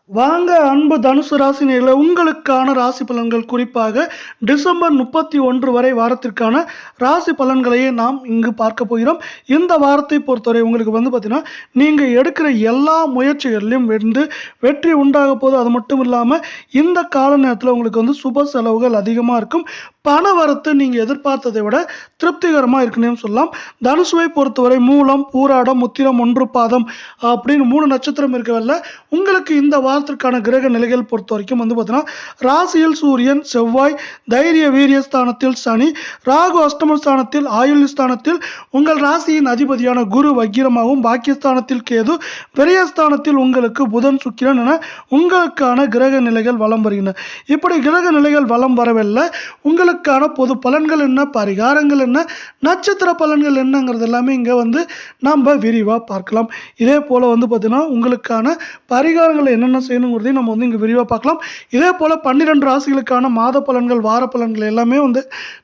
வாங்க அன்பு தனுசு ராசி நேயர்களே, உங்களுக்கான ராசி பலன்கள் குறிப்பாக டிசம்பர் 31 வரை வாரத்திற்கான ராசி பலன்களையே நாம் இங்கு பார்க்க போகிறோம். இந்த வாரத்தை பொறுத்தவரை உங்களுக்கு பார்த்தீங்கன்னா, நீங்கள் எடுக்கிற எல்லா முயற்சிகளிலும் வெற்றி உண்டாக போகுது. அது மட்டும் இல்லாமல் இந்த கால நேரத்தில் உங்களுக்கு சுப செலவுகள் அதிகமாக இருக்கும். பண வரத்து நீங்கள் எதிர்பார்த்ததை விட திருப்திகரமாக இருக்குன்னு சொல்லலாம். தனுசுவை பொறுத்தவரை மூலம், பூராடம், உத்திரம், ஒன்று பாதம் அப்படின்னு 3 நட்சத்திரம் இருக்கவில்லை. உங்களுக்கு இந்த வாரத்திற்கான கிரக நிலைகள் பொறுத்த வரைக்கும் பார்த்தீங்கன்னா, ராசியில் சூரியன், செவ்வாய், தைரிய வீரிய ஸ்தானத்தில் சனி, ராகு அஷ்டம ஸ்தானத்தில், ஆயுள் ஸ்தானத்தில் உங்கள் ராசியின் அதிபதியான குரு வக்கிரமாகவும், பாக்கியஸ்தானத்தில் கேது, விரயஸ்தானத்தில் உங்களுக்கு புதன், சுக்கிரன் என உங்களுக்கான கிரக நிலைகள் வலம் வருகின்றன. இப்படி கிரக நிலைகள் வலம் வரவில்லை. உங்களுக்கான பொது பலன்கள் என்ன, பரிகாரங்கள் என்ன, நட்சத்திர பலன்கள் என்னங்கிறது எல்லாமே இங்கே நம்ம விரிவாக பார்க்கலாம். இதே போல் பார்த்தீங்கன்னா உங்களுக்கான பரிகாரங்கள் என்னென்ன செய்யணுங்கிறதையும் நம்ம இங்கே விரிவாக பார்க்கலாம். இதே போல் 12 ராசிகளுக்கான மாத பலன்கள், வார பலன்கள் எல்லாமே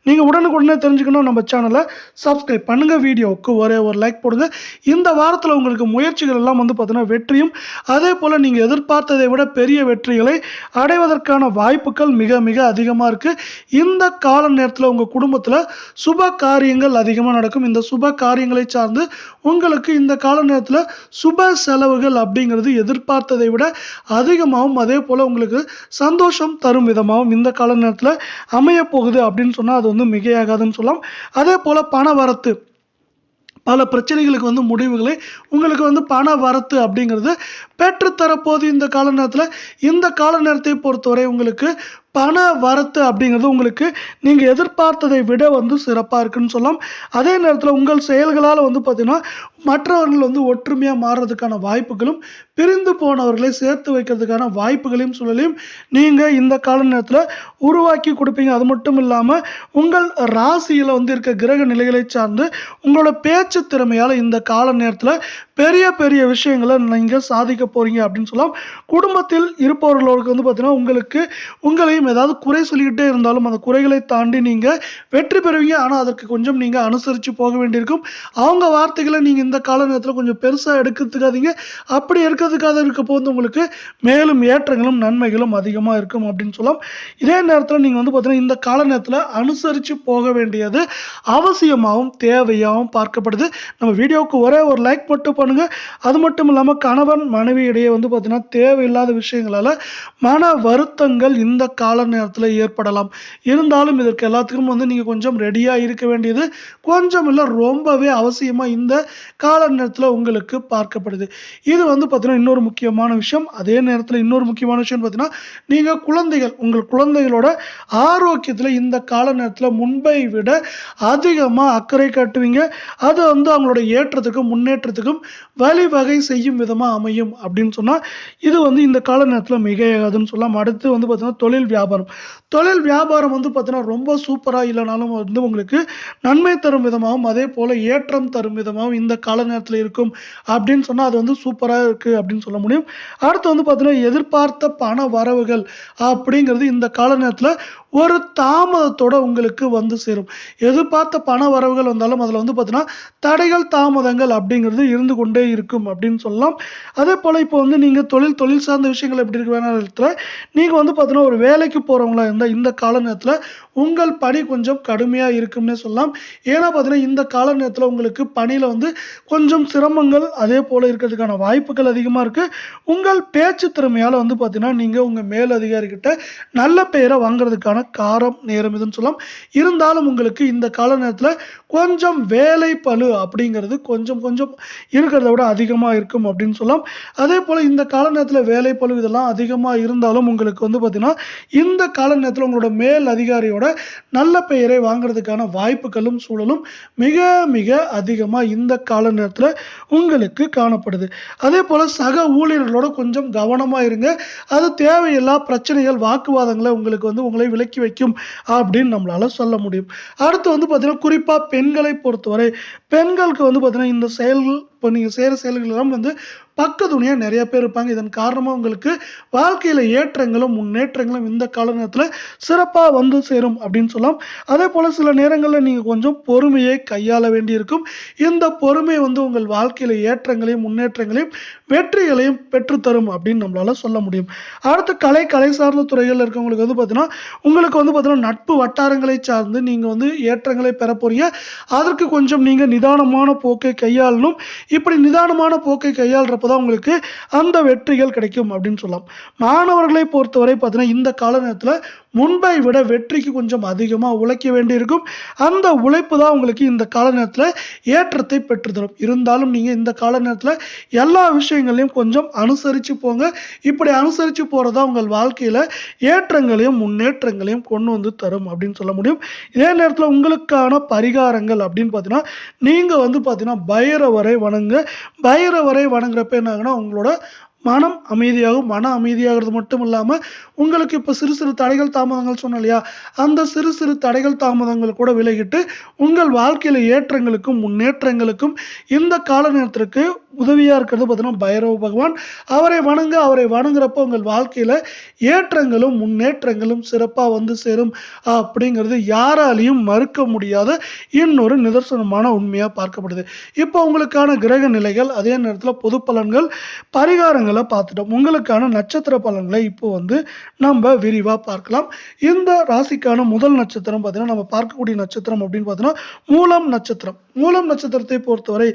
நீங்கள் உடனுக்குடனே தெரிஞ்சுக்கணும். நம்ம சேனலை சப்ஸ்கிரைப் பண்ணுங்கள், வீடியோவுக்கு ஒரே ஒரு லைக் போடுங்க. இந்த வாரத்தில் உங்களுக்கு முயற்சிகள் எல்லாம் பார்த்தீங்கன்னா வெற்றியும், அதே போல் நீங்கள் எதிர்பார்த்ததை விட பெரிய வெற்றிகளை அடைவதற்கான வாய்ப்புகள் மிக மிக அதிகமாக இருக்குது. இந்த கால நேரத்தில் உங்கள் குடும்பத்தில் சுப காரியங்கள் அதிகமாக நடக்கும். இந்த சுப காரியங்களை சார்ந்து உங்களுக்கு இந்த கால நேரத்தில் சுப செலவுகள் அப்படிங்கிறது எதிர்பார்த்ததை விட அதிகமாகவும், அதே போல் உங்களுக்கு சந்தோஷம் தரும் விதமாகவும் இந்த கால நேரத்தில் அமைய போகுது அப்படின்னு சொன்னால் அது மிகையாகாதுன்னு சொல்லலாம். அதே போல் பண வரத்து, பல பிரச்சனைகளுக்கு முடிவுகளை உங்களுக்கு பண வரத்து அப்படிங்கிறது பெற்றுத்தரப்போது. இந்த கால நேரத்தில் இந்த கால நேரத்தை பொறுத்தவரை உங்களுக்கு பண வரத்து அப்படிங்கிறது உங்களுக்கு நீங்கள் எதிர்பார்த்ததை விட சிறப்பாக இருக்குன்னு சொல்லலாம். அதே நேரத்தில் உங்கள் செயல்களால் பார்த்தீங்கன்னா மற்றவர்கள் ஒற்றுமையாக மாறுறதுக்கான வாய்ப்புகளும், பிரிந்து போனவர்களை சேர்த்து வைக்கிறதுக்கான வாய்ப்புகளையும் சூழலையும் நீங்கள் இந்த கால நேரத்தில் உருவாக்கி கொடுப்பீங்க. அது மட்டும் இல்லாமல் உங்கள் ராசியில் இருக்க கிரக நிலைகளை சார்ந்து உங்களோட பேச்சு திறமையால் இந்த கால நேரத்தில் பெரிய பெரிய விஷயங்களை நீங்கள் சாதிக்க போகிறீங்க அப்படின்னு சொல்லலாம். குடும்பத்தில் இருப்பவர்களுக்கு பார்த்தீங்கன்னா உங்களையும் ஏதாவது குறை சொல்லிக்கிட்டே இருந்தாலும் அந்த குறைகளை தாண்டி நீங்கள் வெற்றி பெறுவீங்க. ஆனால் அதற்கு கொஞ்சம் நீங்கள் அனுசரித்து போக வேண்டியிருக்கும். அவங்க வார்த்தைகளை நீங்கள் இந்த கால நேரத்தில் கொஞ்சம் பெருசாக எடுக்கிறதுக்காதீங்க. அப்படி இருக்கிறதுக்காக இருக்க போது உங்களுக்கு மேலும் ஏற்றங்களும் நன்மைகளும் அதிகமாக இருக்கும் அப்படின்னு சொல்லலாம். இதே நேரத்தில் நீங்கள் பார்த்தீங்கன்னா இந்த கால நேரத்தில் அனுசரித்து போக வேண்டியது அவசியமாகவும் தேவையாகவும் பார்க்கப்படுது. நம்ம வீடியோவுக்கு ஒரே ஒரு லைக் மட்டும் பண்ணுங்க. அது மட்டும் இல்லாமல் கணவன் மனைவி இடையே பார்த்தீங்கன்னா தேவையில்லாத விஷயங்களால மன வருத்தங்கள் இந்த கால நேரத்தில் ஏற்படலாம். இருந்தாலும் இதற்கு எல்லாத்துக்கும் நீங்கள் கொஞ்சம் ரெடியாக இருக்க வேண்டியது கொஞ்சம் இல்லை ரொம்பவே அவசியமாக இந்த கால நேரத்தில் உங்களுக்கு பார்க்கப்படுது. இது பார்த்தீங்கன்னா இன்னொரு முக்கியமான விஷயம். அதே நேரத்தில் இன்னொரு முக்கியமான விஷயம் பார்த்தீங்கன்னா நீங்கள் உங்கள் குழந்தைகளோட ஆரோக்கியத்தில் இந்த கால நேரத்தில் முன்பை விட அதிகமாக அக்கறை காட்டுவீங்க. அது அவங்களோட ஏற்றத்துக்கும் முன்னேற்றத்துக்கும் வழிவகை செய்யும் விதமாக அமையும் அப்படின்னு சொன்னால் இது இந்த கால நேரத்தில் மிகையாகாதுன்னு சொல்லலாம். அடுத்து பார்த்தீங்கன்னா தொழில் வியாபாரம் பார்த்தீங்கன்னா ரொம்ப சூப்பராக இல்லைனாலும் உங்களுக்கு நன்மை தரும் விதமாகவும், அதே போல் ஏற்றம் தரும் விதமாகவும் இந்த கால நேரத்தில் இருக்கும் அப்படின்னு சொன்னால் அது சூப்பராக இருக்குது அப்படின்னு சொல்ல முடியும். அடுத்து பார்த்தீங்கன்னா எதிர்பார்த்த பண வரவுகள் அப்படிங்கிறது இந்த கால நேரத்தில் ஒரு தாமதத்தோட உங்களுக்கு சேரும். எதிர்பார்த்த பண வரவுகள் வந்தாலும் அதில் பார்த்தீங்கன்னா தடைகள், தாமதங்கள் அப்படிங்கிறது இருந்து கொண்டே இருக்கும் அப்படின்னு சொல்லலாம். அதே போல் இப்போ நீங்கள் தொழில் சார்ந்த விஷயங்கள் எப்படி இருக்கு வேணாலும் நீங்கள் பார்த்தீங்கன்னா ஒரு வேலைக்கு போகிறவங்களா இருந்தால் இந்த கால நேரத்தில் உங்கள் பணி கொஞ்சம் கடுமையாக இருக்கும்னே சொல்லலாம். ஏன்னா பார்த்தீங்கன்னா இந்த கால நேரத்தில் உங்களுக்கு பணியில் கொஞ்சம் சிரமங்கள் அதே போல் இருக்கிறதுக்கான வாய்ப்புகள் அதிகமாக இருக்குது. உங்கள் பேச்சு திறமையால் பார்த்தீங்கன்னா நீங்கள் உங்கள் மேலதிகாரிகிட்ட நல்ல பெயரை வாங்குறதுக்கான நேரம் இதுன்னு சொல்லலாம். இருந்தாலும் உங்களுக்கு இந்த கால நேரத்தில் கொஞ்சம் வேலை பளு அப்படிங்கிறது கொஞ்சம் இருக்கிறத விட அதிகமாக இருக்கும் அப்படின்னு சொல்லலாம். அதே போல் இந்த கால நேரத்தில் வேலை பளு இதெல்லாம் அதிகமாக இருந்தாலும் உங்களுக்கு பார்த்தீங்கன்னா இந்த கால நேரத்தில் உங்களோட மேல் அதிகாரியோட நல்ல பெயரை வாங்குறதுக்கான வாய்ப்புகளும் சூழலும் மிக மிக அதிகமாக இந்த கால நேரத்தில் உங்களுக்கு காணப்படுது. அதே போல் சக ஊழியர்களோட கொஞ்சம் கவனமாக இருங்க. அது தேவையில்லா பிரச்சனைகள், வாக்குவாதங்களை உங்களுக்கு உங்களை விலக்கி வைக்கும் அப்படின்னு நம்மளால சொல்ல முடியும். அடுத்து பார்த்தீங்கன்னா குறிப்பாக பெண்களை பொறுத்தவரை பெண்களுக்கு பார்த்தீங்கன்னா இந்த இப்போ நீங்கள் செய்கிற செயல்கள் எல்லாம் வந்து பக்கத்துணையாக நிறைய பேர் இருப்பாங்க. இதன் காரணமாக உங்களுக்கு வாழ்க்கையில் ஏற்றங்களும் முன்னேற்றங்களும் இந்த கால நேரத்தில் சிறப்பாக வந்து சேரும் அப்படின்னு சொல்லலாம். அதே போல் சில நேரங்களில் நீங்கள் கொஞ்சம் பொறுமையை கையாள வேண்டியிருக்கும். இந்த பொறுமை வந்து உங்கள் வாழ்க்கையில் ஏற்றங்களையும் முன்னேற்றங்களையும் வெற்றிகளையும் பெற்றுத்தரும் அப்படின்னு நம்மளால சொல்ல முடியும். அடுத்து கலை சார்ந்த துறைகள் இருக்கவங்களுக்கு வந்து பார்த்தீங்கன்னா உங்களுக்கு வந்து பார்த்தீங்கன்னா நட்பு வட்டாரங்களை சார்ந்து நீங்கள் வந்து ஏற்றங்களை பெற போறீங்க. அதற்கு கொஞ்சம் நீங்கள் நிதானமான போக்கை கையாளணும். இப்படி நிதானமான போக்கை கையாளுறப்ப தான் உங்களுக்கு அந்த வெற்றிகள் கிடைக்கும் அப்படின்னு சொல்லலாம். மாணவர்களை பொறுத்தவரை பார்த்தீங்கன்னா இந்த கால நேரத்தில் முன்பை விட வெற்றிக்கு கொஞ்சம் அதிகமாக உழைக்க வேண்டியிருக்கும். அந்த உழைப்பு தான் உங்களுக்கு இந்த கால நேரத்தில் ஏற்றத்தை பெற்றுத்தரும். இருந்தாலும் நீங்கள் இந்த கால நேரத்தில் எல்லா விஷயங்களையும் கொஞ்சம் அனுசரித்து போங்க. இப்படி அனுசரித்து போகிறதா உங்கள் வாழ்க்கையில் ஏற்றங்களையும் முன்னேற்றங்களையும் கொண்டு வந்து தரும் அப்படின்னு சொல்ல முடியும். இதே நேரத்தில் உங்களுக்கான பரிகாரங்கள் அப்படின்னு பார்த்தீங்கன்னா நீங்கள் வந்து பார்த்தீங்கன்னா பைரவரை வணங்க. பைரவரை வணங்குறப்ப என்ன ஆகுனா உங்களோட மனம் அமைதியாகும். மன அமைதியாகிறது மட்டும் இல்லாமல் உங்களுக்கு இப்போ சிறு சிறு தடைகள் தாமதங்கள் சொன்னோம் இல்லையா, அந்த சிறு சிறு தடைகள் தாமதங்கள் கூட விலகிட்டு உங்கள் வாழ்க்கையில் ஏற்றங்களுக்கும் முன்னேற்றங்களுக்கும் இந்த கால நேரத்திற்கு உதவியாக இருக்கிறது பார்த்தீங்கன்னா பைரவ பகவான். அவரை வணங்குறப்போ உங்கள் வாழ்க்கையில் ஏற்றங்களும் முன்னேற்றங்களும் சிறப்பாக வந்து சேரும் அப்படிங்கிறது யாராலையும் மறுக்க முடியாத இன்னொரு நிதர்சனமான உண்மையாக பார்க்கப்படுது. இப்போ உங்களுக்கான கிரக நிலைகள், அதே நேரத்தில் பொது பலன்கள், பரிகாரங்களை பார்த்துட்டோம். உங்களுக்கான நட்சத்திர பலன்களை இப்போ வந்து நம்ம விரிவாக பார்க்கலாம். இந்த ராசிக்கான முதல் நட்சத்திரம் பார்த்தீங்கன்னா நம்ம பார்க்கக்கூடிய நட்சத்திரம் அப்படின்னு பார்த்தீங்கன்னா மூலம் நட்சத்திரம். மூலம் நட்சத்திரத்தை பொறுத்தவரை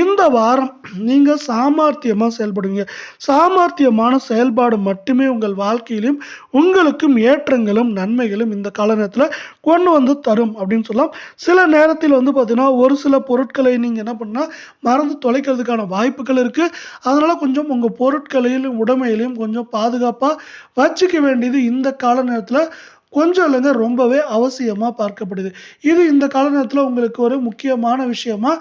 இந்த வாரம் நீங்க சாமர்த்தியமா செயல்படுவீங்க. சாமர்த்தியமான செயல்பாடு மட்டுமே உங்கள் வாழ்க்கையிலும் உங்களுக்கும் ஏற்றங்களும் நன்மைகளும் இந்த கால நேரத்தில் கொண்டு வந்து தரும் அப்படின்னு சொல்லலாம். சில நேரத்தில் வந்து பார்த்தீங்கன்னா ஒரு சில பொருட்களை நீங்கள் என்ன பண்ணா மறந்து தொலைக்கிறதுக்கான வாய்ப்புகள் இருக்கு. அதனால கொஞ்சம் உங்கள் பொருட்களையும் உடைமையிலையும் கொஞ்சம் பாதுகாப்பாக வச்சுக்க வேண்டியது இந்த கால நேரத்தில் கொஞ்சம் இல்லைங்க ரொம்பவே அவசியமாக பார்க்கப்படுது. இது இந்த கால நேரத்தில் உங்களுக்கு ஒரு முக்கியமான விஷயமா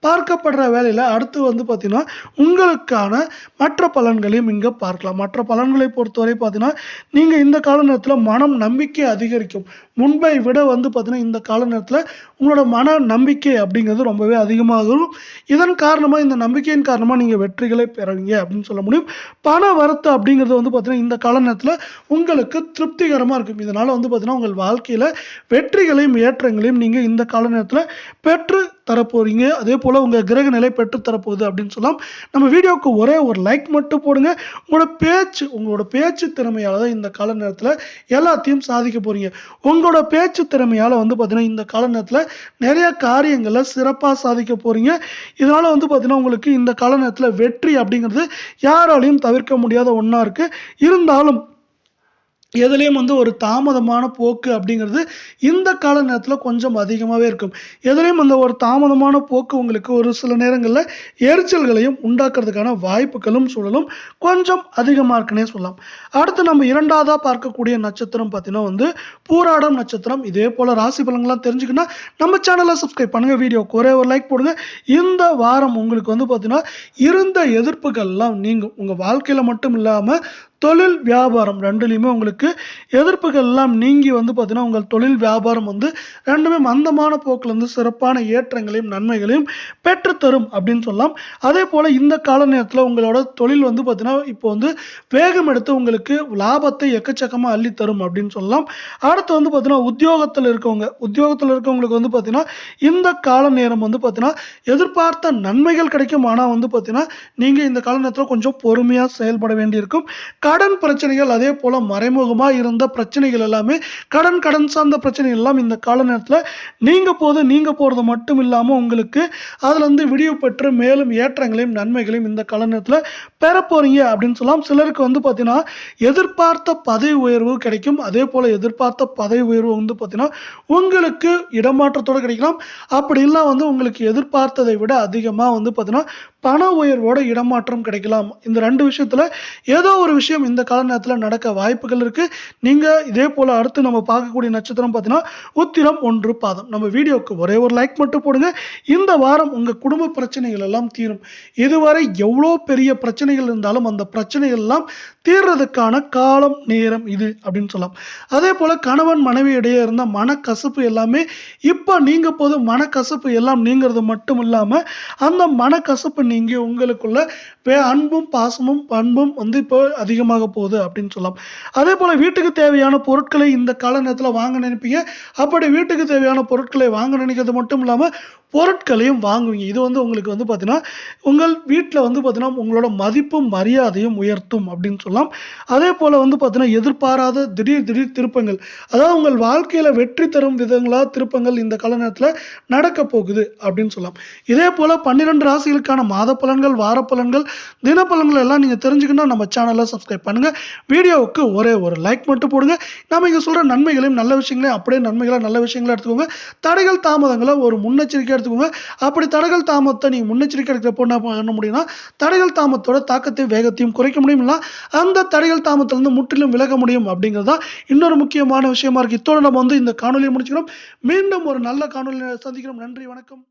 பார்க்கப்படுற வேலையில் அடுத்து வந்து பார்த்தீங்கன்னா உங்களுக்கான மற்ற பலன்களையும் இங்கே பார்க்கலாம். மற்ற பலன்களை பொறுத்தவரை பார்த்தீங்கன்னா நீங்கள் இந்த கால நேரத்தில் மனம் நம்பிக்கை அதிகரிக்கும். முன்பை விட வந்து பார்த்தீங்கன்னா இந்த கால நேரத்தில் உங்களோட மன நம்பிக்கை அப்படிங்கிறது ரொம்பவே அதிகமாகும். இதன் காரணமாக இந்த நம்பிக்கையின் காரணமாக நீங்கள் வெற்றிகளை பெறுவீங்க அப்படின்னு சொல்ல முடியும். பண வரத்து அப்படிங்கிறது வந்து பார்த்தீங்கன்னா இந்த கால நேரத்தில் உங்களுக்கு திருப்திகரமாக இருக்கும். இதனால் வந்து பார்த்தீங்கன்னா உங்கள் வாழ்க்கையில் வெற்றிகளையும் ஏற்றங்களையும் நீங்கள் இந்த கால நேரத்தில் பெற்று தரப்போறீங்க. அதே போல் உங்கள் கிரக நிலை பெற்று தரப்போகுது அப்படின்னு சொல்லலாம். நம்ம வீடியோவுக்கு ஒரே ஒரு லைக் மட்டும் போடுங்க. உங்களோட பேச்சு திறமையால் தான் இந்த கால நேரத்தில் எல்லாத்தையும் சாதிக்க போறீங்க. உங்களோட பேச்சு திறமையால் வந்து பார்த்தீங்கன்னா இந்த கால நேரத்தில் நிறைய காரியங்களை சிறப்பாக சாதிக்க போறீங்க. இதனால வந்து பார்த்தீங்கன்னா உங்களுக்கு இந்த கால நேரத்தில் வெற்றி அப்படிங்கிறது யாராலையும் தவிர்க்க முடியாத ஒன்றா இருக்கு. இருந்தாலும் எதுலேயும் வந்து ஒரு தாமதமான போக்கு அப்படிங்கிறது இந்த கால நேரத்தில் கொஞ்சம் அதிகமாகவே இருக்கும். எதுலேயும் அந்த ஒரு தாமதமான போக்கு உங்களுக்கு ஒரு சில நேரங்களில் எரிச்சல்களையும் உண்டாக்குறதுக்கான வாய்ப்புகளும் சூழலும் கொஞ்சம் அதிகமாக இருக்குன்னே சொல்லலாம். அடுத்து நம்ம இரண்டாவதாக பார்க்கக்கூடிய நட்சத்திரம் பார்த்தீங்கன்னா வந்து பூராடம் நட்சத்திரம். இதே போல் ராசி பலன்கள்லாம் தெரிஞ்சுக்கணும்னா நம்ம சேனலை சப்ஸ்கிரைப் பண்ணுங்கள், வீடியோக்கு ஒரே ஒரு லைக் போடுங்க. இந்த வாரம் உங்களுக்கு வந்து பார்த்தீங்கன்னா இருந்த எதிர்ப்புகள்லாம் நீங்கும். உங்கள் வாழ்க்கையில் மட்டும் இல்லாமல் தொழில் வியாபாரம் ரெண்டுலையுமே உங்களுக்கு எதிர்ப்புகள் எல்லாம் நீங்கி வந்து பார்த்தீங்கன்னா உங்கள் தொழில் வியாபாரம் வந்து ரெண்டுமே மந்தமான போக்கில் வந்து சிறப்பான ஏற்றங்களையும் நன்மைகளையும் பெற்றுத்தரும் அப்படின்னு சொல்லலாம். அதே போல் இந்த கால நேரத்தில் உங்களோட தொழில் வந்து பார்த்தீங்கன்னா இப்போ வந்து வேகம் எடுத்து உங்களுக்கு லாபத்தை எக்கச்சக்கமாக அள்ளித்தரும் அப்படின்னு சொல்லலாம். அடுத்து வந்து பார்த்தீங்கன்னா உத்தியோகத்தில் இருக்கவங்களுக்கு வந்து பார்த்தீங்கன்னா இந்த கால நேரம் வந்து பார்த்தீங்கன்னா எதிர்பார்த்த நன்மைகள் கிடைக்கும். ஆனால் வந்து பார்த்தீங்கன்னா நீங்கள் இந்த கால நேரத்தில் கொஞ்சம் பொறுமையாக செயல்பட வேண்டியிருக்கும். கடன் பிரச்சனைகள், அதே போல மறைமுகமா இருந்த பிரச்சனைகள் எல்லாமே கடன் சார்ந்த பிரச்சனைகள் எல்லாம் இந்த கால நேரத்தில் நீங்க போறது மட்டும் இல்லாம உங்களுக்கு அதுல இருந்து விடிவு பெற்று மேலும் ஏற்றங்களையும் நன்மைகளையும் இந்த கால நேரத்தில் பெற போறீங்க அப்படின்னு சொல்லலாம். சிலருக்கு வந்து பார்த்தீங்கன்னா எதிர்பார்த்த பதவி உயர்வு கிடைக்கும். அதே போல எதிர்பார்த்த பதவி உயர்வு வந்து பார்த்தீங்கன்னா உங்களுக்கு இடமாற்றத்தோடு கிடைக்கலாம். அப்படி இல்லை வந்து உங்களுக்கு எதிர்பார்த்ததை விட அதிகமாக வந்து பார்த்தீங்கன்னா பண உயர்வோட இடமாற்றம் கிடைக்கலாம். இந்த ரெண்டு விஷயத்துல ஏதோ ஒரு விஷயம் விஷயம் இந்த கால நேரத்துல நடக்க வாய்ப்புகள் இருக்கு. நீங்க இதே போல அடுத்து நம்ம பார்க்கக்கூடிய நட்சத்திரம் பார்த்தீங்கன்னா, உத்திரம் 1 பாதம். நம்ம வீடியோக்கு ஒரே ஒரு லைக் மட்டும் போடுங்க. இந்த வாரம் உங்க குடும்ப பிரச்சனைகள் எல்லாம் தீரும். இதுவரை எவ்வளோ பெரிய பிரச்சனைகள் இருந்தாலும் அந்த பிரச்சனைகள் எல்லாம் தீர்றதுக்கான காலம், நேரம் இது அப்படின்னு சொல்லலாம். அதே போல கணவன் மனைவி இடையே இருந்த மனக்கசப்பு எல்லாமே இப்ப நீங்க போது. மனக்கசப்பு எல்லாம் நீங்கிறது மட்டும் இல்லாம அந்த மனக்கசப்பு நீங்கி உங்களுக்குள்ள அன்பும் பாசமும் பண்பும் வந்து இப்போ அதிகமாக போகுது அப்படின்னு சொல்லலாம். அதே போல வீட்டுக்கு தேவையான பொருட்களை இந்த கால நேரத்துல வாங்க நினைப்பீங்க. அப்படி வீட்டுக்கு தேவையான பொருட்களை வாங்க நினைக்கிறது மட்டும் இல்லாம பொருட்களையும் வாங்குவீங்க. இது வந்து உங்களுக்கு வந்து பார்த்தீங்கன்னா, உங்கள் வீட்ல வந்து பார்த்தீங்கன்னா, உங்களோட மதிப்பும் மரியாதையும் உயர்த்தும் அப்படின்னு சொல்லலாம். அதே போல வந்து பார்த்தீங்கன்னா, எதிர்பாராத திடீர் திருப்பங்கள், அதாவது உங்கள் வாழ்க்கையில வெற்றி தரும் விதங்களா திருப்பங்கள் இந்த கால நேரத்துல நடக்கப் போகுது அப்படின்னு சொல்லலாம். இதே போல 12 ராசிகளுக்கான மாத பலன்கள், வார பலன்கள், தின பலன்கள் எல்லாம் நீங்க தெரிஞ்சுக்கணும்னா நம்ம சேனலை சப்ஸ்கிரைப் பண்ணுங்க. வீடியோவுக்கு ஒரே ஒரு லைக் மட்டும் போடுங்க. நம்ம இங்க சொல்ற நன்மைகளையும் நல்ல விஷயங்களையும் அப்படியே நன்மைகளா நல்ல விஷயங்களா எடுத்துக்கோங்க. தடைகள் தாமதங்களை ஒரு முன்னெச்சரிக்கை எடுத்துக்கோங்க. அப்படி தடைகள் தாமதத்தை நீங்க முன்னெச்சரிக்கை எடுக்கிறப்போ என்ன பண்ண முடியும்னா, தடைகள் தாமதத்தோட தாக்கத்தையும் வேகத்தையும் குறைக்க முடியும். அந்த தடைகள் தாமதத்திலிருந்து முற்றிலும் விலக முடியும் அப்படிங்கிறது தான் இன்னொரு முக்கியமான விஷயமா இருக்கு. இத்தோட நம்ம வந்து இந்த காணொலியை முடிச்சுக்கிறோம். மீண்டும் ஒரு நல்ல காணொலியை சந்திக்கிறோம். நன்றி, வணக்கம்.